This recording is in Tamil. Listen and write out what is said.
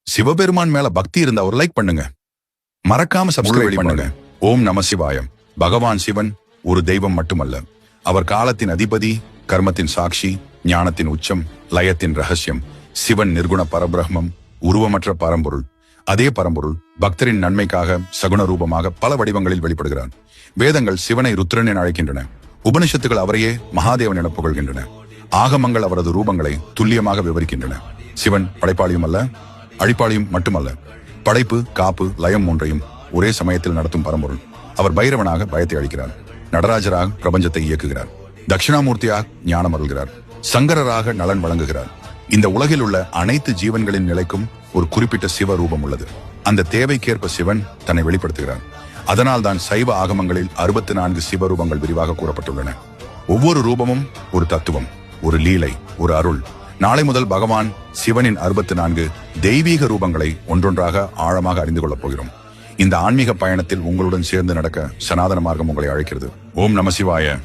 சிவபெருமான் மேல பக்தி இருந்தா ஒரு லைக் பண்ணுங்க. மறக்காம சப்ஸ்கிரைப் பண்ணுங்க. ஓம் நம சிவாயம். பகவான் சிவன் ஒரு தெய்வம் மட்டுமல்ல, அவர் காலத்தின் அதிபதி, கர்மத்தின் சாட்சி, ஞானத்தின் உச்சம், லயத்தின் ரகசியம். சிவன் நிர்குண பரபிரம்மம், உருவமற்ற பரம்பொருள். அதே பரம்பொருள் பக்தரின் நன்மைக்காக சகுன ரூபமாக பல வடிவங்களில் வெளிப்படுகிறார். வேதங்கள் சிவனை ருத்ரன் என அழைக்கின்றன. உபனிஷத்துகள் அவரையே மகாதேவன் என புகழ்கின்றன. ஆகமங்கள் அவரது ரூபங்களை துல்லியமாக விவரிக்கின்றன. சிவன் படைப்பாளியும் அல்ல, அழிப்பாளியும் மட்டுமல்ல. படைப்பு, காப்பு, லயம் மூன்றையும் ஒரே சமயத்தில் நடத்தும் பரம்பொருள். அவர் பைரவனாக பயத்தை அளிக்கிறார், நடராஜராக பிரபஞ்சத்தை இயக்குகிறார், தட்சிணாமூர்த்தியாக ஞானம் அருள்கிறார், சங்கரராக நலன் வழங்குகிறார். இந்த உலகில் உள்ள அனைத்து ஜீவன்களின் நிலைக்கும் ஒரு குறிப்பிட்ட சிவ ரூபம் உள்ளது. அந்த தேவைக்கேற்ப சிவன் தன்னை வெளிப்படுத்துகிறார். அதனால் தான் சைவ ஆகமங்களில் 64 சிவரூபங்கள் விரிவாக கூறப்பட்டுள்ளன. ஒவ்வொரு ரூபமும் ஒரு தத்துவம், ஒரு லீலை, ஒரு அருள். நாளை முதல் பகவான் சிவனின் 64 தெய்வீக ரூபங்களை ஒன்றொன்றாக ஆழமாக அறிந்து கொள்ளப் போகிறோம். இந்த ஆன்மீக பயணத்தில் உங்களுடன் சேர்ந்து நடக்க சனாதன மார்க்கம் உங்களை அழைக்கிறது. ஓம் நம சிவாய.